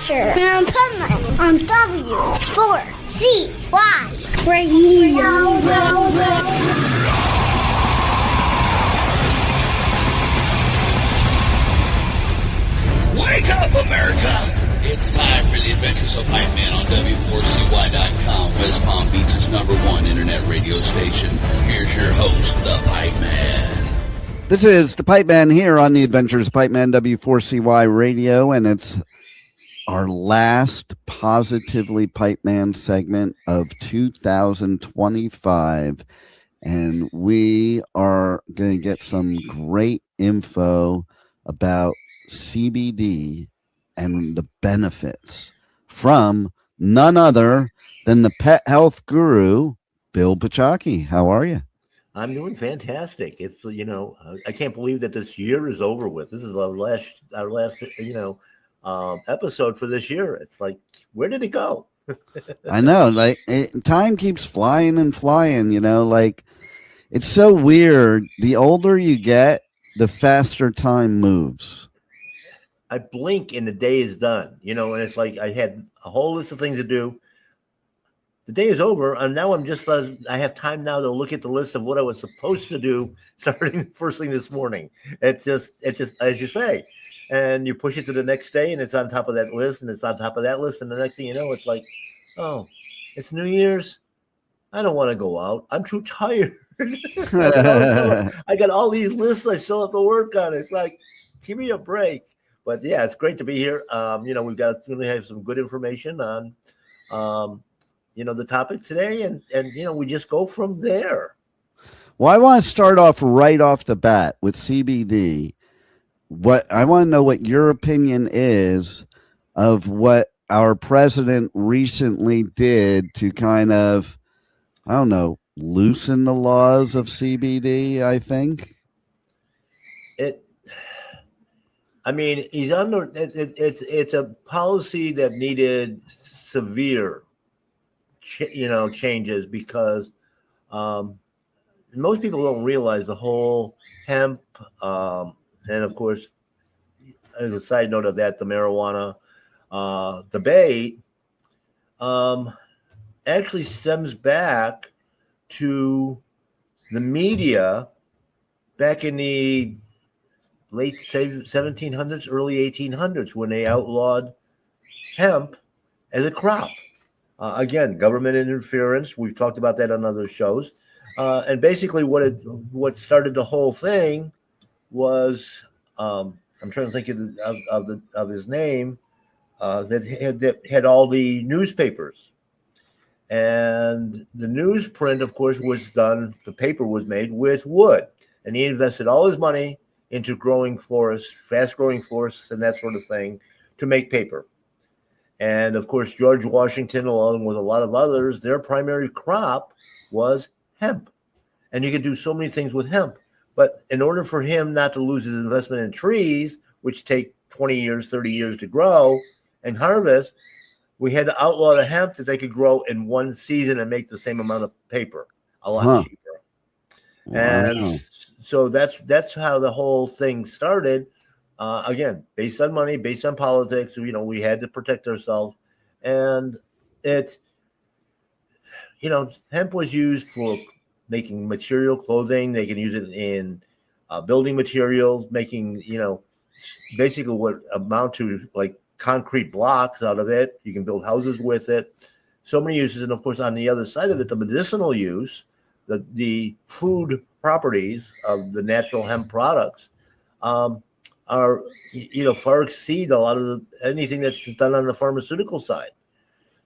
Adventure on Pipeman on W4CY Radio. Wake up, America! It's time for the Adventures of Pipeman on W4CY.com, West Palm Beach's #1 internet radio station. Here's your host, the Pipeman. This is the Pipeman here on the Adventures of Pipeman, W4CY Radio, and it's our last Positively Pipeman segment of 2025. And we are going to get some great info about CBD and the benefits from none other than the pet health guru, Bill Pachaki. How are you? I'm doing fantastic. It's, I can't believe that this year is over with. This is our last, episode for this year. It's like, where did it go? I know, time keeps flying and flying, it's so weird. The older you get, the faster time moves. I blink and the day is done, and it's like I had a whole list of things to do. The day is over, and now I have time now to look at the list of what I was supposed to do starting first thing this morning. It's just as you say, and you push it to the next day, and it's on top of that list, and it's on top of that list, and the next thing you know, it's like, oh, it's New Year's. I don't want to go out. I'm too tired. I got all these lists I still have to work on. It's like, give me a break. But yeah, it's great to be here. We've got to have some good information on, the topic today, and we just go from there. Well, I want to start off right off the bat with CBD. What I want to know what your opinion is of what our president recently did to kind of, I don't know, loosen the laws of CBD, I think. He's under. It's a policy that needed severe, changes because most people don't realize the whole hemp, and of course, as a side note of that, the marijuana debate actually stems back to the media back in the late 1700s, early 1800s, when they outlawed hemp as a crop. Again, government interference. We've talked about that on other shows. And basically what started the whole thing was, I'm trying to think of his name, that had all the newspapers. And the newsprint, of course, was done, the paper was made with wood. And he invested all his money into growing forests, fast-growing forests, and that sort of thing to make paper. And, of course, George Washington, along with a lot of others, their primary crop was hemp. And you could do so many things with hemp. But in order for him not to lose his investment in trees, which take 20 years, 30 years to grow and harvest, we had to outlaw the hemp that they could grow in one season and make the same amount of paper, a lot cheaper. Wow. And so that's how the whole thing started. Again, based on money, based on politics, we had to protect ourselves. And hemp was used for making material clothing. They can use it in building materials, making, basically what amount to like concrete blocks out of it. You can build houses with it. So many uses. And of course, on the other side of it, the medicinal use, the food properties of the natural hemp products are, far exceed a lot of anything that's done on the pharmaceutical side.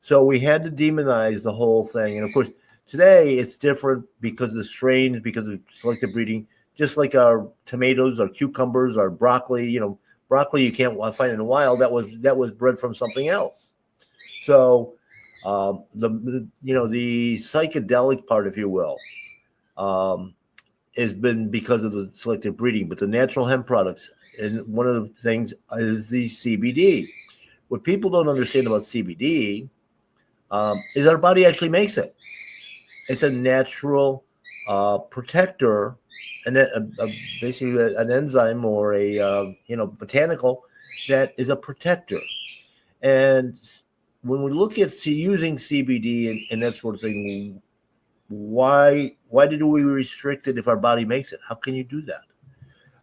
So we had to demonize the whole thing. And of course, today it's different because of the strains, because of selective breeding, just like our tomatoes, our cucumbers, our broccoli, broccoli you can't find in the wild. That was bred from something else. So the psychedelic part, if you will, has been because of the selective breeding, but the natural hemp products, and one of the things is the CBD. What people don't understand about CBD is our body actually makes it. It's a natural protector, and basically an enzyme or a botanical that is a protector. And when we look at using CBD and that sort of thing, why did we restrict it if our body makes it? How can you do that?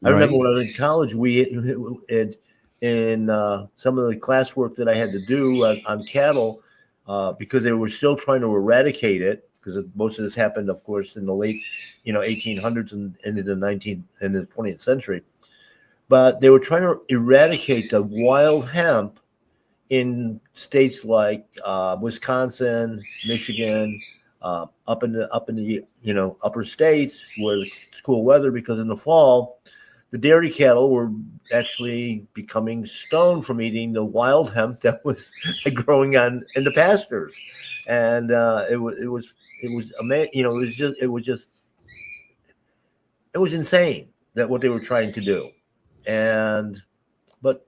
I remember when I was in college, we in some of the classwork that I had to do on cattle, because they were still trying to eradicate it, because most of this happened, of course, in the late 1800s and into the 20th century. But they were trying to eradicate the wild hemp in states like Wisconsin, Michigan, up in the upper states where it's cool weather, because in the fall the dairy cattle were actually becoming stoned from eating the wild hemp that was growing in the pastures, and it was amazing. It was insane that what they were trying to do, but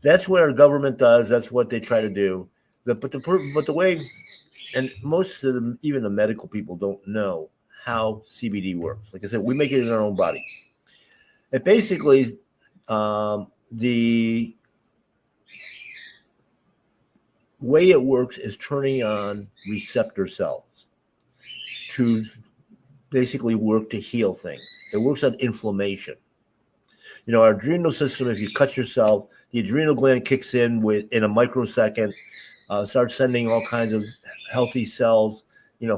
that's what our government does. That's what they try to do. But the way, and most of them, even the medical people, don't know how CBD works. Like I said, we make it in our own body. It basically, the way it works is turning on receptor cells to basically work to heal things. It works on inflammation. Our adrenal system, if you cut yourself, the adrenal gland kicks in in a microsecond, starts sending all kinds of healthy cells,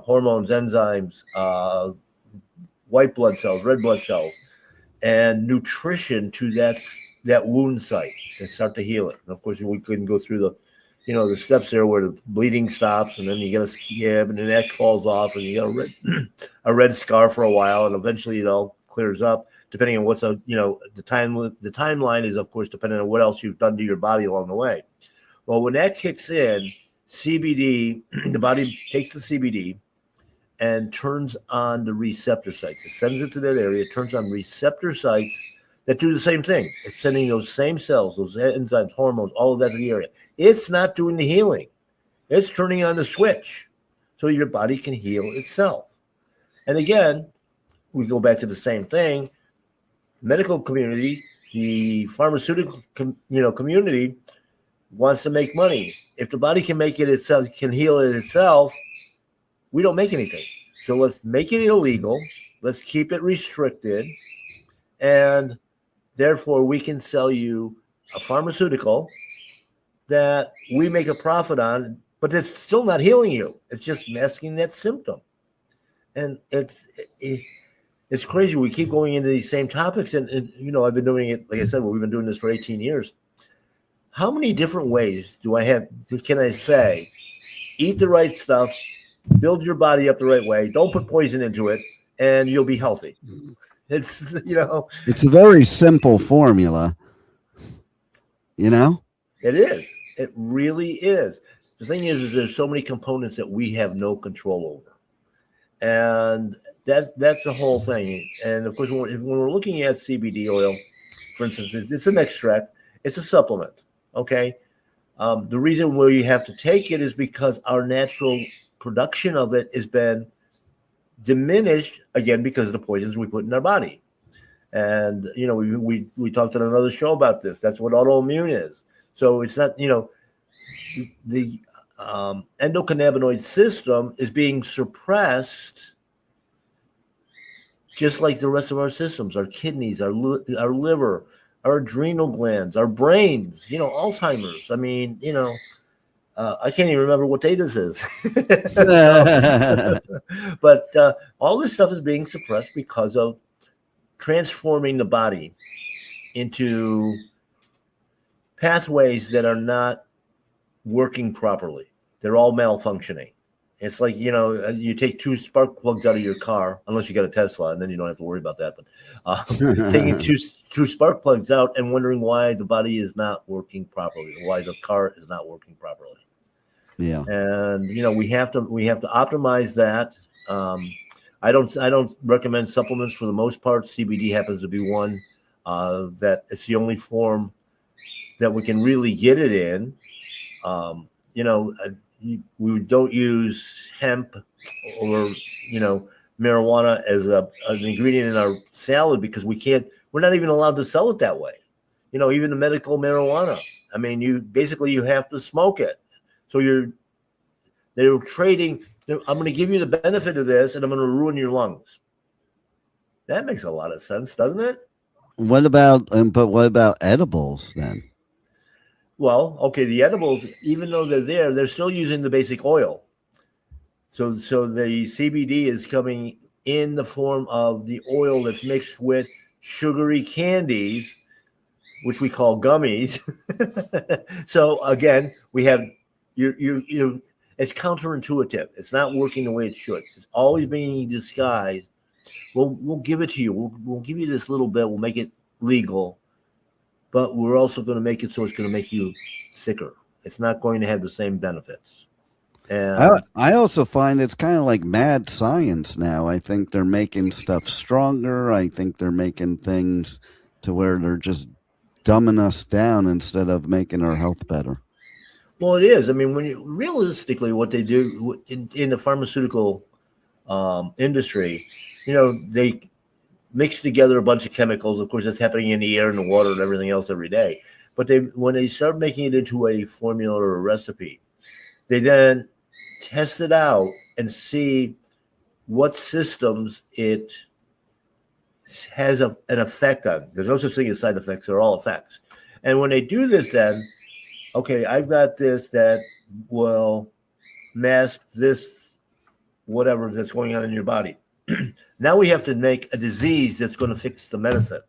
hormones, enzymes, white blood cells, red blood cells, and nutrition to that wound site and start to heal it. And of course, we couldn't go through the steps there where the bleeding stops, and then you get a scab, and the neck falls off, and you get a red scar for a while, and eventually it all clears up, depending on what's the timeline is, of course, depending on what else you've done to your body along the way. Well, when that kicks in, CBD, the body takes the CBD and turns on the receptor sites. It sends it to that area, turns on receptor sites that do the same thing. It's sending those same cells, those enzymes, hormones, all of that to the area. It's not doing the healing. It's turning on the switch so your body can heal itself. And again, we go back to the same thing. Medical community, the pharmaceutical community wants to make money. If the body can make it itself, can heal it itself, we don't make anything. So let's make it illegal. Let's keep it restricted. And therefore, we can sell you a pharmaceutical that we make a profit on, but it's still not healing you. It's just masking that symptom. And it's crazy. We keep going into these same topics. And I've been doing it, like I said, we've been doing this for 18 years. How many different ways can I say, eat the right stuff, build your body up the right way, don't put poison into it, and you'll be healthy? It's, it's a very simple formula, It is. It really is. The thing is there's so many components that we have no control over. And that's the whole thing. And of course, when we're looking at CBD oil, for instance, it's an extract, it's a supplement. Okay. The reason where you have to take it is because our natural production of it has been diminished, again, because of the poisons we put in our body. And, we talked on another show about this. That's what autoimmune is. So it's not, the endocannabinoid system is being suppressed just like the rest of our systems, our kidneys, our liver, our adrenal glands, our brains, Alzheimer's. I mean, I can't even remember what day this is. But all this stuff is being suppressed because of transforming the body into pathways that are not working properly. They're all malfunctioning. It's like, you take two spark plugs out of your car, unless you got a Tesla, and then you don't have to worry about that. But taking two spark plugs out and wondering why the body is not working properly, why the car is not working properly. Yeah. And we have to optimize that. I don't recommend supplements for the most part. CBD happens to be one that it's the only form that we can really get it in. We don't use hemp or marijuana as an ingredient in our salad because we're not even allowed to sell it that way. Even the medical marijuana, I mean, you have to smoke it. So they're trading. I'm going to give you the benefit of this, and I'm going to ruin your lungs. That makes a lot of sense, doesn't it? What about edibles then? Well, okay, the edibles, even though they're still using the basic oil. So the CBD is coming in the form of the oil that's mixed with sugary candies, which we call gummies. So again, we have you. It's counterintuitive. It's not working the way it should. It's always being disguised. We'll give it to you. We'll give you this little bit. We'll make it legal, but we're also going to make it so it's going to make you sicker. It's not going to have the same benefits. And I also find it's kind of like mad science now. I think they're making stuff stronger. I think they're making things to where they're just dumbing us down instead of making our health better. Well, it is. I mean, realistically, what they do in the pharmaceutical industry, they mix together a bunch of chemicals. Of course, that's happening in the air and the water and everything else every day. But when they start making it into a formula or a recipe, they then test it out and see what systems it has an effect on. There's no such thing as side effects. They're all effects. And when they do this, then, okay, I've got this that will mask this, whatever that's going on in your body. Now we have to make a disease that's going to fix the medicine.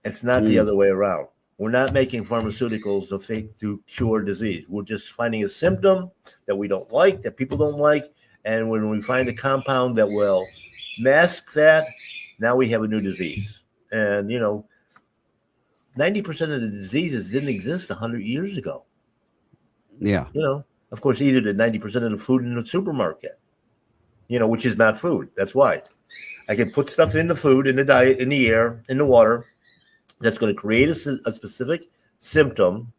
It's not the other way around. We're not making pharmaceuticals to cure disease. We're just finding a symptom that we don't like, that people don't like. And when we find a compound that will mask that, now we have a new disease. And, 90% of the diseases didn't exist 100 years ago. Yeah. Of course, either did 90% of the food in the supermarket, which is not food. That's why I can put stuff in the food, in the diet, in the air, in the water that's going to create a specific symptom.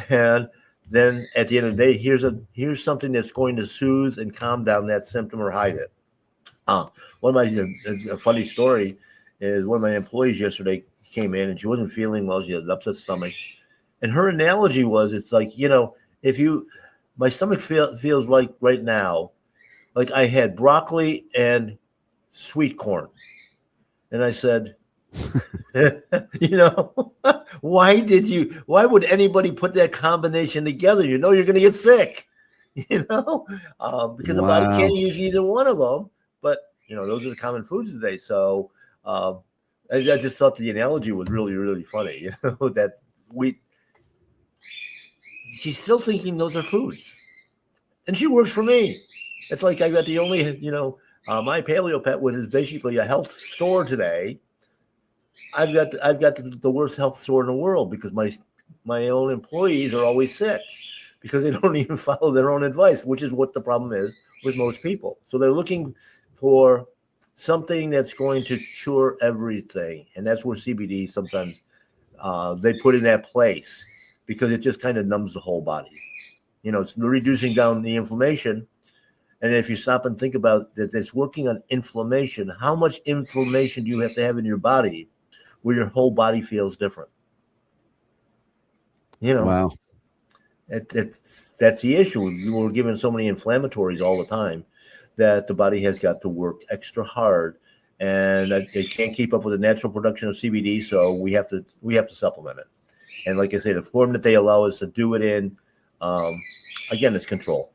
And then at the end of the day, here's something that's going to soothe and calm down that symptom or hide it. A funny story is one of my employees yesterday came in and she wasn't feeling well. She had an upset stomach. And her analogy was, it's like, my stomach feels like right now, like I had broccoli and sweet corn. And I said, why would anybody put that combination together? You're going to get sick, because the body can't use either one of them. But, those are the common foods today. So I just thought the analogy was really, really funny, that she's still thinking those are foods. And she works for me. It's like I got the only, my Paleo Pet, which is basically a health store today. I've got the worst health store in the world because my own employees are always sick because they don't even follow their own advice, which is what the problem is with most people. So they're looking for something that's going to cure everything, and that's where CBD sometimes they put in that place because it just kind of numbs the whole body. It's reducing down the inflammation. And if you stop and think about that, it's working on inflammation. How much inflammation do you have to have in your body where your whole body feels different? Wow. That's the issue. We're given so many inflammatories all the time that the body has got to work extra hard, and they can't keep up with the natural production of CBD. So we have to supplement it. And like I say, the form that they allow us to do it in, again, it's control.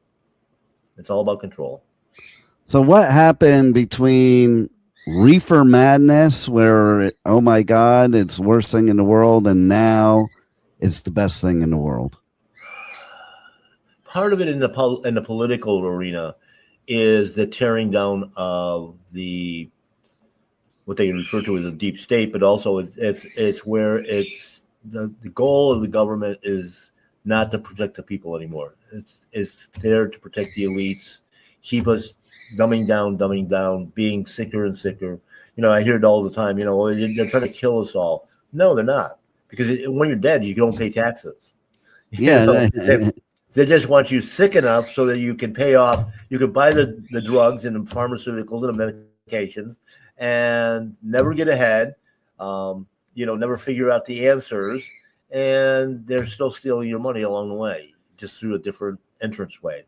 It's all about control. So what happened between Reefer Madness, where, oh my God, it's the worst thing in the world, and now it's the best thing in the world? Part of it in the political arena is the tearing down of what they refer to as a deep state, but also it's where it's the goal of the government is not to protect the people anymore. It's there to protect the elites, keep us dumbing down, being sicker and sicker. I hear it all the time. They're trying to kill us all. No, they're not, because when you're dead, you don't pay taxes. Yeah. They just want you sick enough so that you can pay off. You can buy the drugs and the pharmaceuticals and the medications and never get ahead. Never figure out the answers. and they're still stealing your money along the way, just through a different entrance way.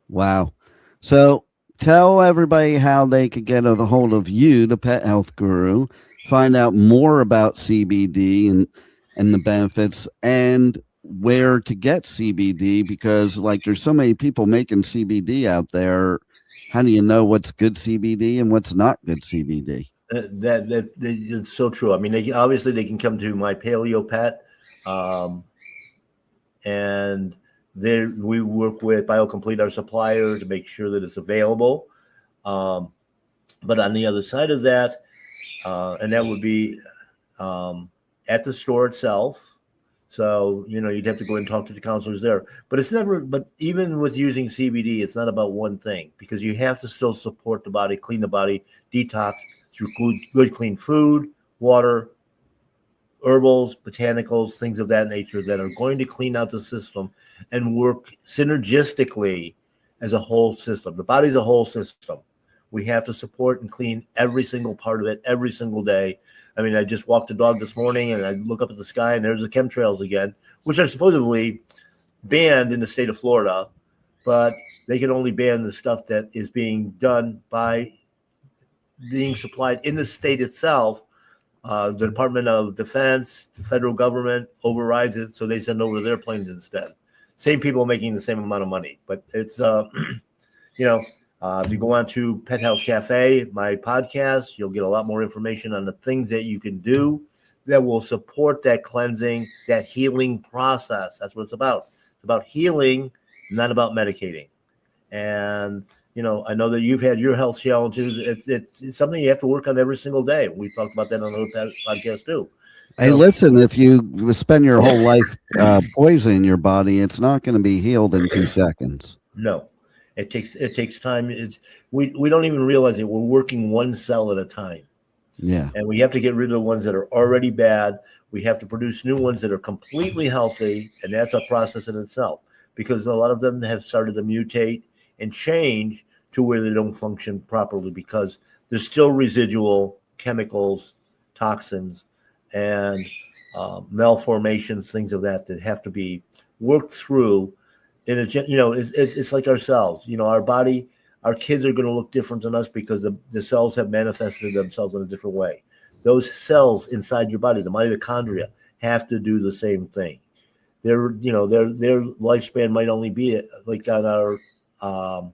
Wow. So tell everybody how they could get a hold of you, the pet health guru, find out more about CBD and the benefits, and where to get CBD, because like there's so many people making CBD out there. How do you know what's good CBD and what's not good CBD? That it's so true. I mean, they can come to my Paleo Pet, and there we work with BioComplete, our supplier, to make sure that it's available. But on the other side of that, and that would be at the store itself. So, you'd have to go and talk to the counselors there. But but even with using CBD, it's not about one thing, because you have to still support the body, clean the body, detox through good clean food, water, herbals, botanicals, things of that nature that are going to clean out the system and work synergistically as a whole system. The body's a whole system. We have to support and clean every single part of it every single day. I mean, I just walked the dog this morning, and I look up at the sky, and there's the chemtrails again, which are supposedly banned in the state of Florida, but they can only ban the stuff that is being done by being supplied in the state itself. The Department of Defense, the federal government overrides it, so they send over their planes instead. Same people making the same amount of money, but it's if you go on to Pet Health Cafe, my podcast, you'll get a lot more information on the things that you can do that will support that cleansing, that healing process. That's what it's about. It's about healing, not about medicating. And, I know that you've had your health challenges. It's something you have to work on every single day. We talked about that on the podcast too. Hey, listen, if you spend your whole life poisoning your body, it's not going to be healed in 2 seconds. No. It takes time. We don't even realize it. We're working one cell at a time. Yeah. And we have to get rid of the ones that are already bad. We have to produce new ones that are completely healthy, and that's a process in itself, because a lot of them have started to mutate and change to where they don't function properly, because there's still residual chemicals, toxins, and malformations, things of that have to be worked through. In it's like ourselves. Our body, our kids are going to look different than us because the cells have manifested themselves in a different way. Those cells inside your body, the mitochondria, have to do the same thing. Their lifespan might only be like on our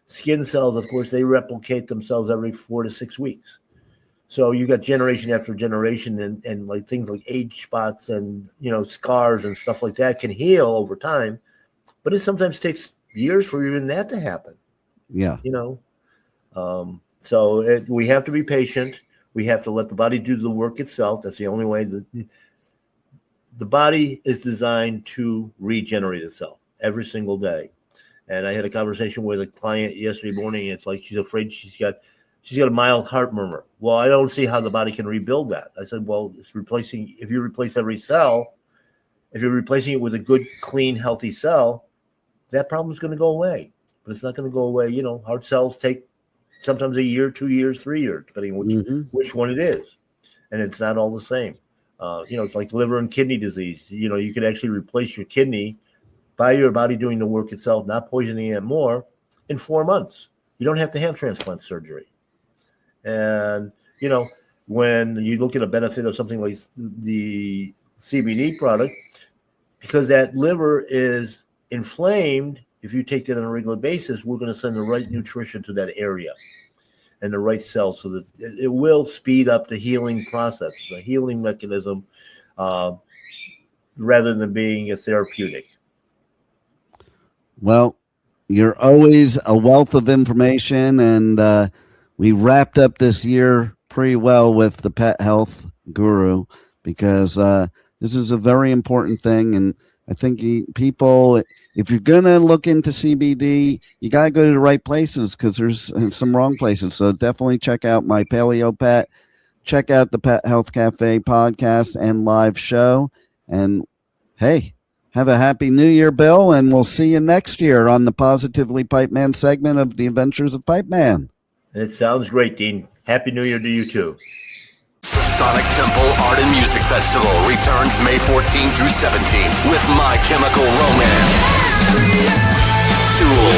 skin cells. Of course, they replicate themselves every 4 to 6 weeks. So you got generation after generation, and like things like age spots and scars and stuff like that can heal over time. But it sometimes takes years for even that to happen. Yeah. So we have to be patient. We have to let the body do the work itself. That's the only way. The body is designed to regenerate itself every single day. And I had a conversation with a client yesterday morning. It's like she's afraid she's got a mild heart murmur. Well, I don't see how the body can rebuild that. I said, well, it's replacing. If you replace every cell, if you're replacing it with a good, clean, healthy cell, that problem is going to go away. But it's not going to go away. Heart cells take sometimes a year, 2 years, 3 years, depending on which one it is. And it's not all the same. It's like liver and kidney disease. You could actually replace your kidney by your body doing the work itself, not poisoning it more, in 4 months. You don't have to have transplant surgery. And, when you look at a benefit of something like the CBD product, because that liver is inflamed, if you take that on a regular basis, we're going to send the right nutrition to that area and the right cells, so that it will speed up the healing process, the healing mechanism, rather than being a therapeutic. Well, you're always a wealth of information, and we wrapped up this year pretty well with the Pet Health Guru, because this is a very important thing. And I think people, if you're going to look into CBD, you got to go to the right places, because there's some wrong places. So definitely check out my Paleo Pet, check out the Pet Health Cafe podcast and live show. And hey, have a happy new year, Bill, and we'll see you next year on the Positively Pipeman segment of the Adventures of Pipeman. It sounds great, Dean. Happy New Year to you too. The Sonic Temple Art and Music Festival returns May 14th through 17th with My Chemical Romance, Tool,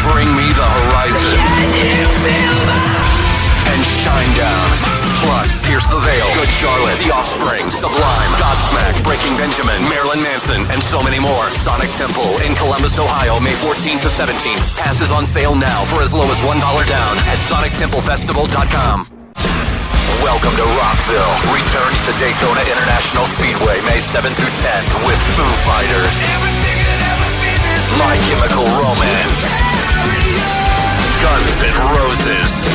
Bring Me the Horizon, and Shinedown. Plus, Pierce the Veil, Good Charlotte, The Offspring, Sublime, Godsmack, Breaking Benjamin, Marilyn Manson, and so many more. Sonic Temple in Columbus, Ohio, May 14th to 17th. Passes on sale now for as low as $1 down at sonictemplefestival.com. Welcome to Rockville. Returns to Daytona International Speedway May 7th through 10th with Foo Fighters, My Chemical Romance, Guns N' Roses,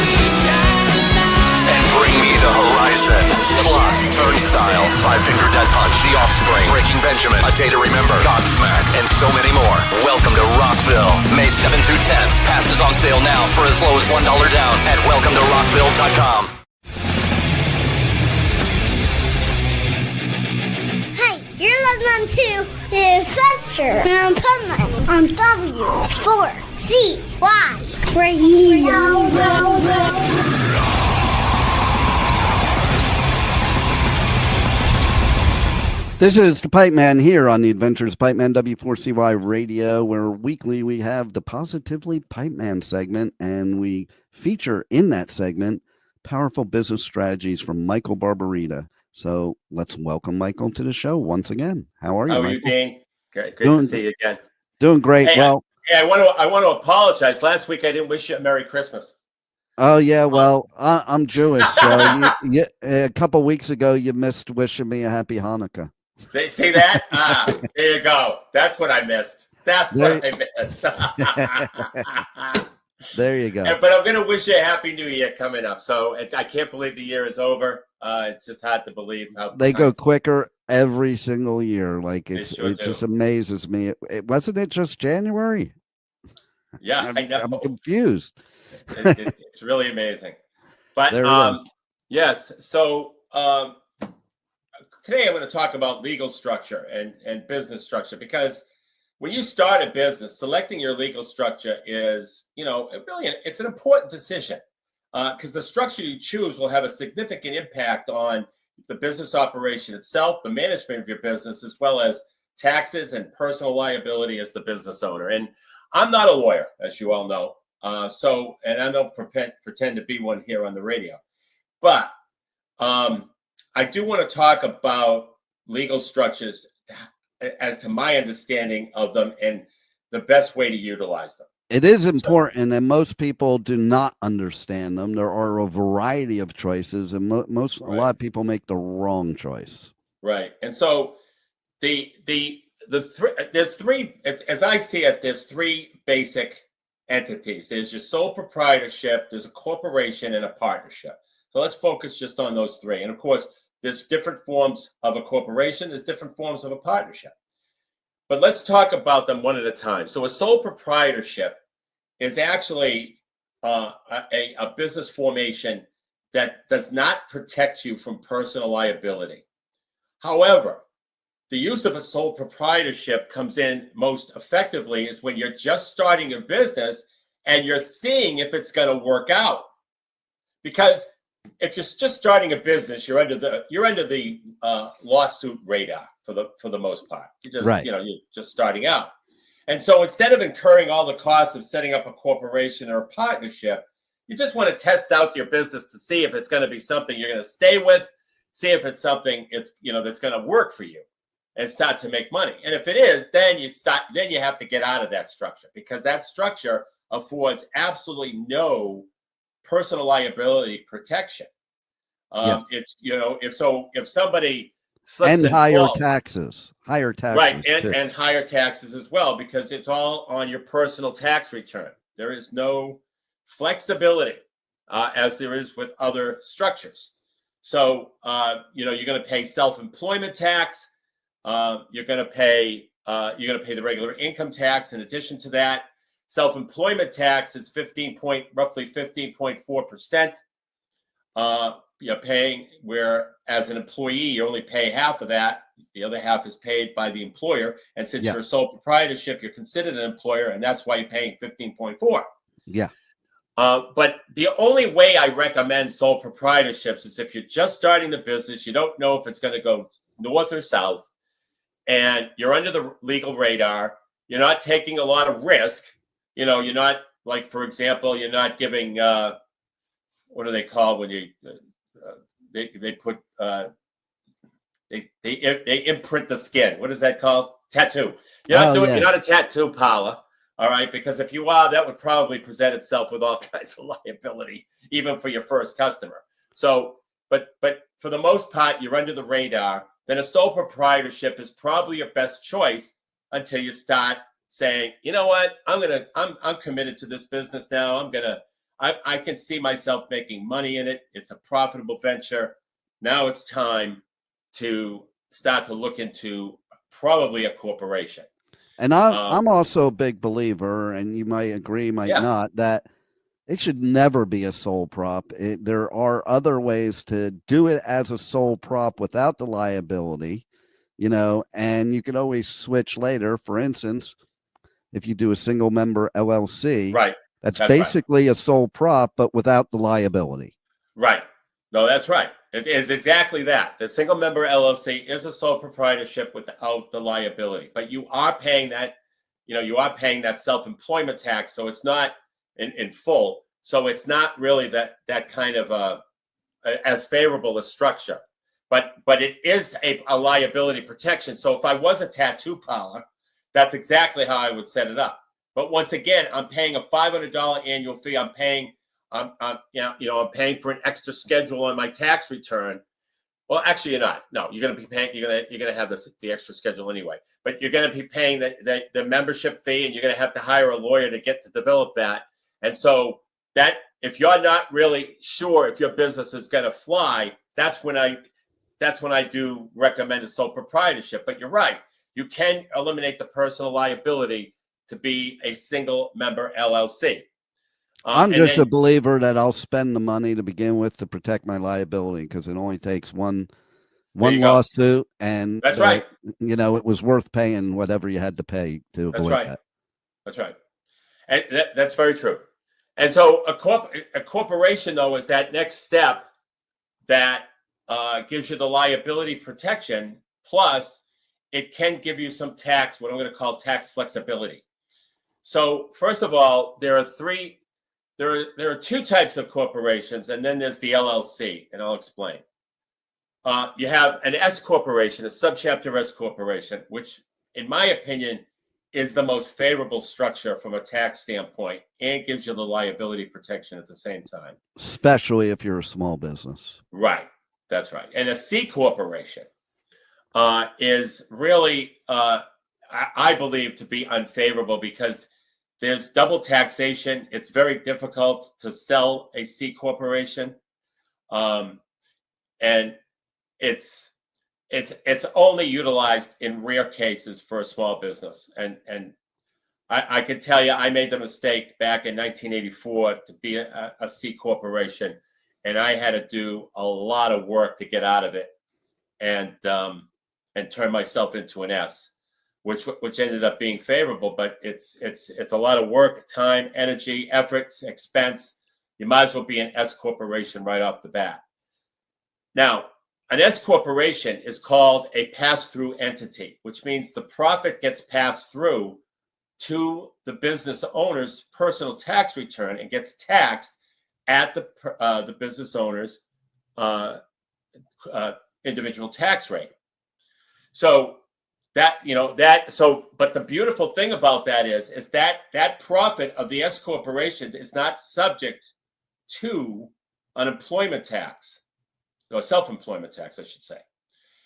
and Bring Me the Horizon. Plus, Turnstile, Five Finger Death Punch, The Offspring, Breaking Benjamin, A Day to Remember, Godsmack, and so many more. Welcome to Rockville, May 7th through 10th. Passes on sale now for as low as $1 down at welcometoRockville.com. Hey, you're listening to The Adventures of Pipeman on W4CY Radio. This is the Pipeman here on the Adventures of Pipeman W4CY Radio, where weekly we have the Positively Pipeman segment, and we feature in that segment powerful business strategies from Michael Barbarita. So let's welcome Michael to the show once again. How are you, How are Michael? you, Dean? Great to see you again. Doing great. Hey, well, I want to apologize. Last week I didn't wish you a Merry Christmas. oh yeah, well, I'm Jewish, so a couple weeks ago you missed wishing me a happy Hanukkah. They see that? There you go. That's what I missed. That's what I missed. There you go. But I'm going to wish you a Happy New Year coming up. So I can't believe the year is over. It's just hard to believe how they go quicker every single year. Like it sure just amazes me. Wasn't it just January? Yeah, I know. I'm confused. It's really amazing. But yes, so today I'm going to talk about legal structure and business structure, because when you start a business, selecting your legal structure is, it's an important decision, because the structure you choose will have a significant impact on the business operation itself, the management of your business, as well as taxes and personal liability as the business owner. And I'm not a lawyer, as you all know, and I don't pretend to be one here on the radio, but I do want to talk about legal structures as to my understanding of them and the best way to utilize them. It is important, and most people do not understand them. There are a variety of choices, and a lot of people make the wrong choice. Right. And so there's three, as I see it, there's three basic entities. There's your sole proprietorship, there's a corporation, and a partnership. So let's focus just on those three. And of course, there's different forms of a corporation, there's different forms of a partnership. But let's talk about them one at a time. So a sole proprietorship is actually a business formation that does not protect you from personal liability. However, the use of a sole proprietorship comes in most effectively is when you're just starting your business and you're seeing if it's going to work out. Because if you're just starting a business, you're under the lawsuit radar for the most part. You're just starting out. And so instead of incurring all the costs of setting up a corporation or a partnership, you just want to test out your business to see if it's going to be something you're going to stay with, see if it's something that's going to work for you and start to make money. And if it is, then you have to get out of that structure, because that structure affords absolutely no personal liability protection. Yes. It's if somebody slips and higher falls, taxes, right, and higher taxes as well, because it's all on your personal tax return. There is no flexibility as there is with other structures. So you're going to pay self-employment tax. You're going to pay the regular income tax. In addition to that, self-employment tax is roughly 15.4%. You're paying, where as an employee, you only pay half of that. The other half is paid by the employer. And since you're a sole proprietorship, you're considered an employer, and that's why you're paying 15.4. Yeah. But the only way I recommend sole proprietorships is if you're just starting the business, you don't know if it's going to go north or south, and you're under the legal radar. You're not taking a lot of risk. You're not, like, for example, you're not giving what are they called when you they put they imprint the skin. What is that called? Tattoo. You're not a tattoo parlor. All right, because if you are, that would probably present itself with all kinds of liability, even for your first customer. So, but for the most part, you're under the radar. Then a sole proprietorship is probably your best choice until you start saying, you know what, I'm committed to this business now. I can see myself making money in it. It's a profitable venture. Now it's time to start to look into probably a corporation. And I'm also a big believer, and you might agree, might not, that it should never be a sole prop. There are other ways to do it as a sole prop without the liability, and you can always switch later. For instance, if you do a single member LLC, right, that's basically a sole prop, but without the liability. Right. No, that's right. It is exactly that. The single member LLC is a sole proprietorship without the liability, but you are paying that, that self-employment tax. So it's not in full. So it's not really that kind of as favorable a structure, but it is a liability protection. So if I was a tattoo parlor, that's exactly how I would set it up. But once again, I'm paying a $500 annual fee. I'm paying for an extra schedule on my tax return. Well, actually, you're not. No, you're going to be paying. You're going to have the extra schedule anyway. But you're going to be paying the membership fee, and you're going to have to hire a lawyer to develop that. And so that, if you're not really sure if your business is going to fly, that's when I do recommend a sole proprietorship. But you're right. You can eliminate the personal liability to be a single member LLC. I'm just a believer that I'll spend the money to begin with to protect my liability, because it only takes one lawsuit, and that's right. It was worth paying whatever you had to pay to avoid that. That's right. And that's very true. And so a corporation, though, is that next step that gives you the liability protection, plus it can give you some tax, what I'm going to call tax flexibility. So first of all, there are two types of corporations, and then there's the LLC, and I'll explain. You have an S corporation, a subchapter S corporation, which, in my opinion, is the most favorable structure from a tax standpoint and gives you the liability protection at the same time. Especially if you're a small business. Right. That's right. And a C corporation is really, I believe, to be unfavorable because there's double taxation. It's very difficult to sell a C corporation. And it's only utilized in rare cases for a small business. And I can tell you, I made the mistake back in 1984 to be a C corporation, and I had to do a lot of work to get out of it and turn myself into an S, which ended up being favorable, but it's a lot of work, time, energy, effort, expense. You might as well be an S corporation right off the bat. Now, an S corporation is called a pass-through entity, which means the profit gets passed through to the business owner's personal tax return and gets taxed at the business owner's individual tax rate. So but the beautiful thing about that is that profit of the S corporation is not subject to an employment tax. Or self-employment tax, I should say.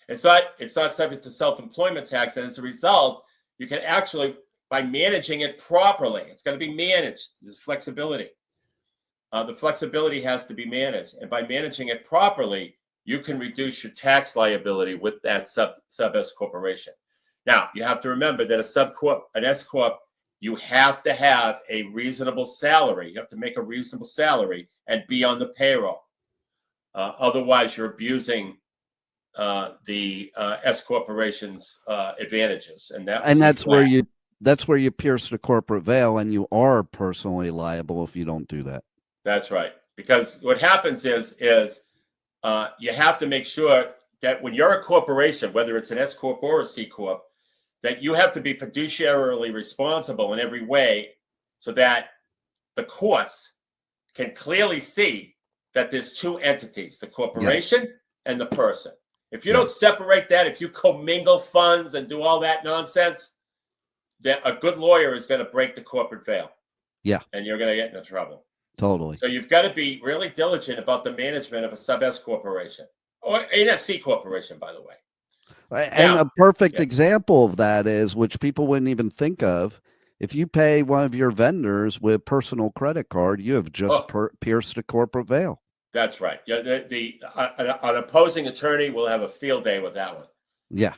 It's not subject to self-employment tax, and as a result, you can actually, by managing it properly, it's going to be managed. There's flexibility. The flexibility has to be managed, and by managing it properly, you can reduce your tax liability with that sub S corporation. Now, you have to remember that an S corp, you have to have a reasonable salary. You have to make a reasonable salary and be on the payroll. Otherwise, you're abusing the S corporation's advantages, and that's where you pierce the corporate veil, and you are personally liable if you don't do that. That's right. Because what happens is you have to make sure that when you're a corporation, whether it's an S corp or a C corp, that you have to be fiduciarily responsible in every way, so that the courts can clearly see that there's two entities, the corporation and the person. If you don't separate that, if you commingle funds and do all that nonsense, then a good lawyer is going to break the corporate veil. Yeah. And you're going to get into trouble. Totally. So you've got to be really diligent about the management of a sub-S corporation, or in a C corporation, by the way. And Now, a perfect example of that is, which people wouldn't even think of, if you pay one of your vendors with personal credit card, you have just pierced the corporate veil. That's right. Yeah, an opposing attorney will have a field day with that one. Yeah.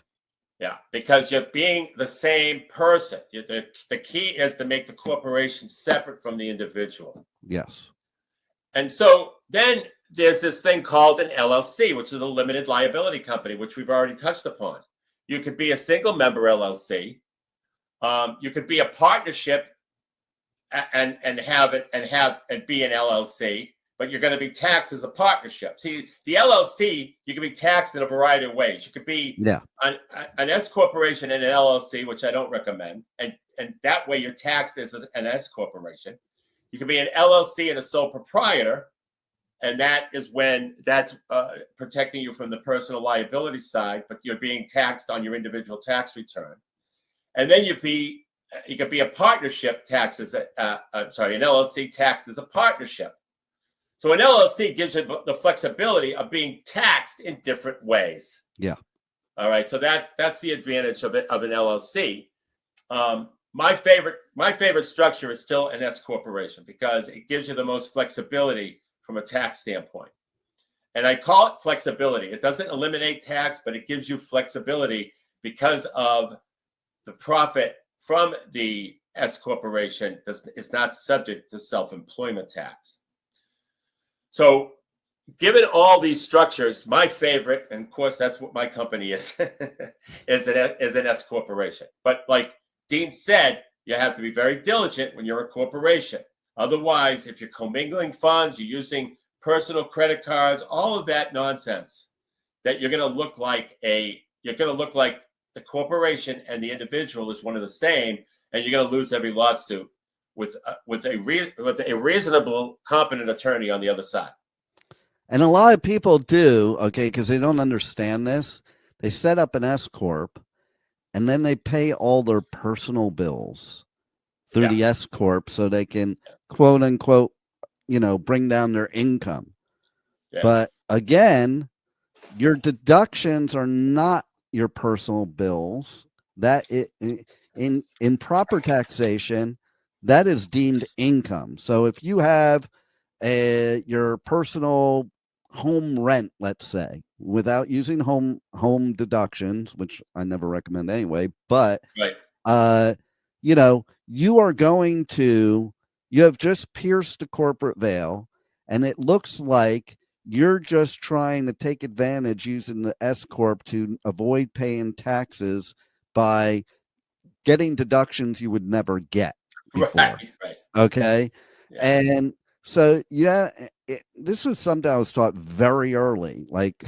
Yeah, because you're being the same person. The key is to make the corporation separate from the individual. Yes. And so then there's this thing called an LLC, which is a limited liability company, which we've already touched upon. You could be a single member LLC. You could be a partnership and be an LLC, but you're going to be taxed as a partnership. See, the LLC, you can be taxed in a variety of ways. You could be an S corporation and an LLC, which I don't recommend, and that way you're taxed as an S corporation. You can be an LLC and a sole proprietor, and that is when that's protecting you from the personal liability side, but you're being taxed on your individual tax return. And then you could be a partnership taxed as an LLC taxed as a partnership. So an LLC gives you the flexibility of being taxed in different ways. Yeah. All right. So that's the advantage of an LLC. My favorite structure is still an S corporation, because it gives you the most flexibility from a tax standpoint. And I call it flexibility. It doesn't eliminate tax, but it gives you flexibility because of the profit from the S corporation is not subject to self-employment tax. So given all these structures, my favorite, and of course that's what my company is, is an S corporation. But like Dean said, you have to be very diligent when you're a corporation. Otherwise, if you're commingling funds, you're using personal credit cards, all of that nonsense, that you're going to look like the corporation and the individual is one of the same, and you're going to lose every lawsuit with a reasonable, competent attorney on the other side. And a lot of people do, because they don't understand this. They set up an S corp, and then they pay all their personal bills through the S corp, so they can quote unquote, bring down their income. Yeah. But again, your deductions are not your personal bills. That in proper taxation, that is deemed income. So if you have your personal home rent, let's say, without using home deductions, which I never recommend anyway, but you have just pierced the corporate veil, and it looks like you're just trying to take advantage using the S corp to avoid paying taxes by getting deductions you would never get before. Right. Okay. Yeah. And so, this was something I was taught very early, like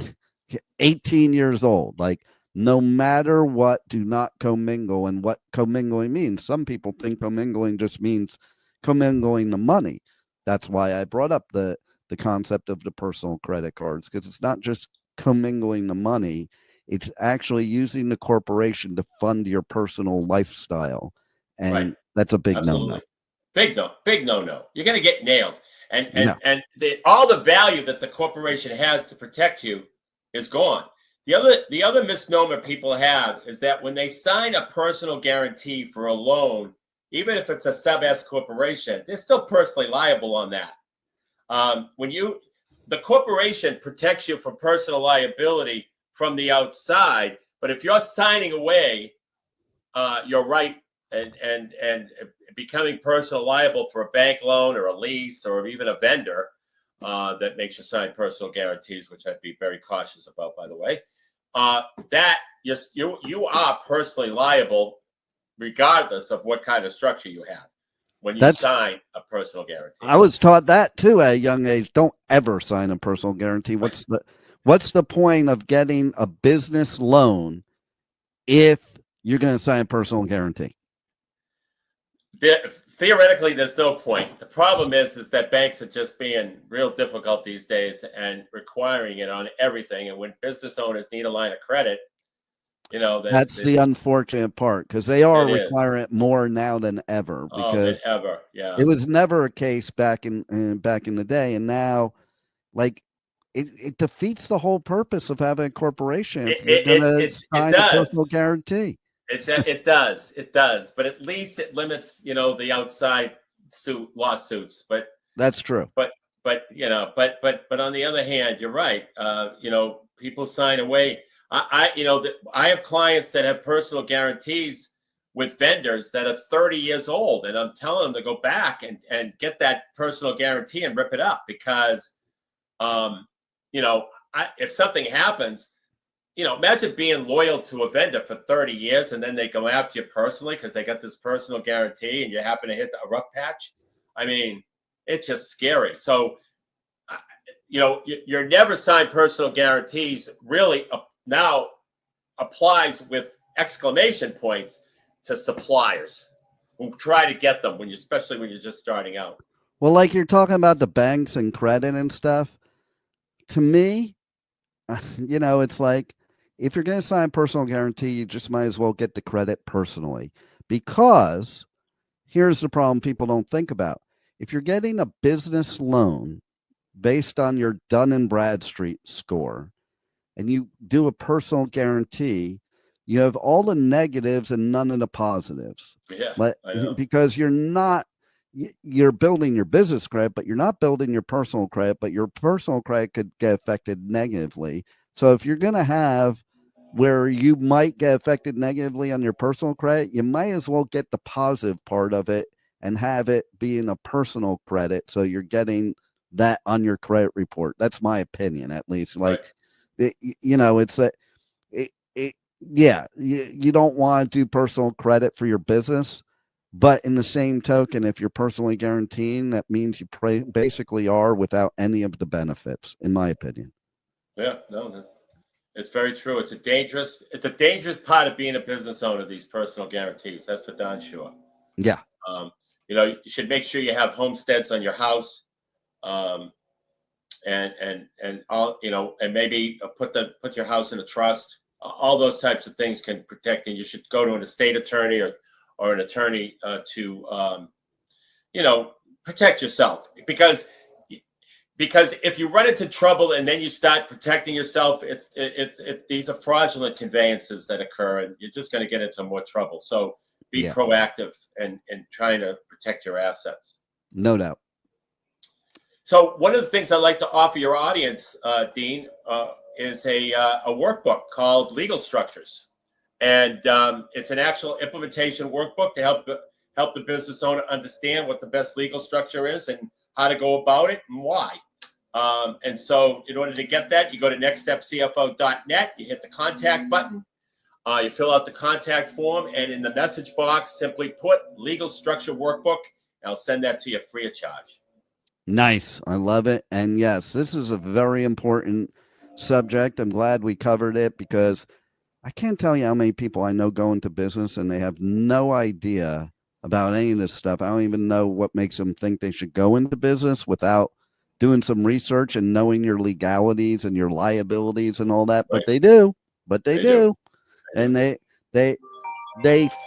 18 years old, like no matter what, do not commingle. And what commingling means. Some people think commingling just means commingling the money. That's why I brought up the concept of the personal credit cards, because it's not just commingling the money. It's actually using the corporation to fund your personal lifestyle. And that's a big no-no. Big no-no. You're going to get nailed. And all the value that the corporation has to protect you is gone. The other misnomer people have is that when they sign a personal guarantee for a loan, even if it's a sub-S corporation, they're still personally liable on that. The corporation protects you from personal liability from the outside, but if you're signing away your right and becoming personal liable for a bank loan or a lease or even a vendor that makes you sign personal guarantees, which I'd be very cautious about, by the way, that you are personally liable regardless of what kind of structure you have. when you sign a personal guarantee. I was taught that too at a young age. Don't ever sign a personal guarantee. What's the point of getting a business loan if you're going to sign a personal guarantee? Theoretically, there's no point. The problem is that banks are just being real difficult these days and requiring it on everything. And when business owners need a line of credit, that's the unfortunate part, because they are requiring it more now than ever. Because it was never a case back in the day, and now, like, it defeats the whole purpose of having a corporation if you're going to sign a personal guarantee. It does, but at least it limits, the outside lawsuits. But that's true. But on the other hand, you're right. People sign away. I have clients that have personal guarantees with vendors that are 30 years old, and I'm telling them to go back and get that personal guarantee and rip it up because, if something happens. Imagine being loyal to a vendor for 30 years and then they go after you personally because they got this personal guarantee and you happen to hit a rough patch. I mean, it's just scary. So, your never signed personal guarantees really now applies with exclamation points to suppliers who try to get them especially when you're just starting out. Well, like you're talking about the banks and credit and stuff. To me, it's like, if you're going to sign a personal guarantee, you just might as well get the credit personally, because here's the problem people don't think about. If you're getting a business loan based on your Dun & Bradstreet score and you do a personal guarantee, you have all the negatives and none of the positives. Yeah, because you're building your business credit, but you're not building your personal credit, but your personal credit could get affected negatively. So if you're going to have where you might get affected negatively on your personal credit, you might as well get the positive part of it and have it being a personal credit. So you're getting that on your credit report. That's my opinion, at least. Like, right. You don't want to do personal credit for your business. But in the same token, if you're personally guaranteeing, that means you basically are without any of the benefits, in my opinion. Yeah, no, it's very true. It's a dangerous part of being a business owner, these personal guarantees. That's for darn sure. Yeah. You should make sure you have homesteads on your house, and all, and maybe put your house in a trust. All those types of things can protect, and you should go to an estate attorney or an attorney to protect yourself, because if you run into trouble and then you start protecting yourself, these are fraudulent conveyances that occur, and you're just going to get into more trouble. So be proactive and trying to protect your assets. No doubt. So one of the things I'd like to offer your audience, Dean, is a workbook called Legal Structures. And it's an actual implementation workbook to help the business owner understand what the best legal structure is and how to go about it and why. And so in order to get that, you go to nextstepcfo.net, you hit the contact button, you fill out the contact form, and in the message box, simply put Legal Structure Workbook, and I'll send that to you free of charge. Nice. I love it. And yes, this is a very important subject. I'm glad we covered it, because I can't tell you how many people I know go into business and they have no idea about any of this stuff. I don't even know what makes them think they should go into business without doing some research and knowing your legalities and your liabilities and all that. But they do. They do. And they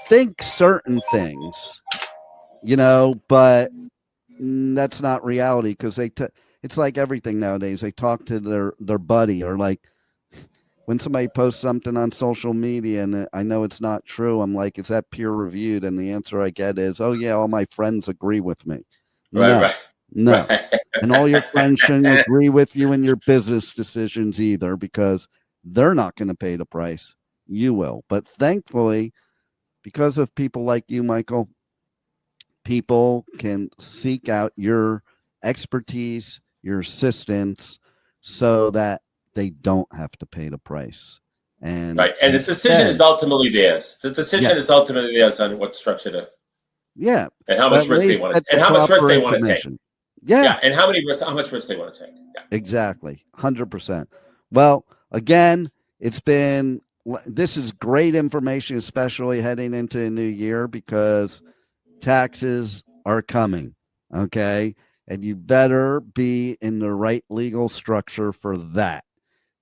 think certain things, but that's not reality, because it's like everything nowadays. They talk to their buddy, or like, when somebody posts something on social media and I know it's not true, I'm like, is that peer reviewed? And the answer I get is, oh yeah, all my friends agree with me. No. And all your friends shouldn't agree with you in your business decisions either, because they're not going to pay the price. You will. But thankfully, because of people like you, Michael, people can seek out your expertise, your assistance, so that they don't have to pay the price. And the decision is ultimately theirs. The decision is ultimately theirs on what structure to Yeah. And how much At risk they least want get to, and the how much risk proper they want to take. information. Yeah. And how much risk they want to take. Yeah. Exactly. 100%. Well, again, this is great information, especially heading into a new year, because taxes are coming. Okay. And you better be in the right legal structure for that.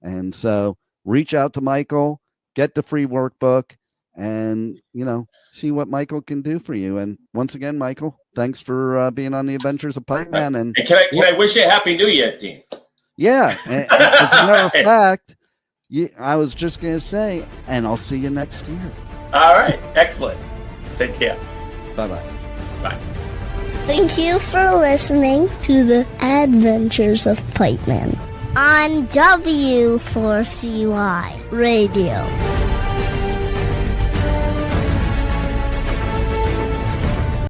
And so reach out to Michael, get the free workbook, and, see what Michael can do for you. And once again, Michael, thanks for being on the Adventures of Pipeman. And can I wish you a Happy New Year, Dean? Yeah. And as a matter of fact, I was just going to say, and I'll see you next year. All right. Excellent. Take care. Bye-bye. Bye. Thank you for listening to the Adventures of Pipeman on W4CY Radio.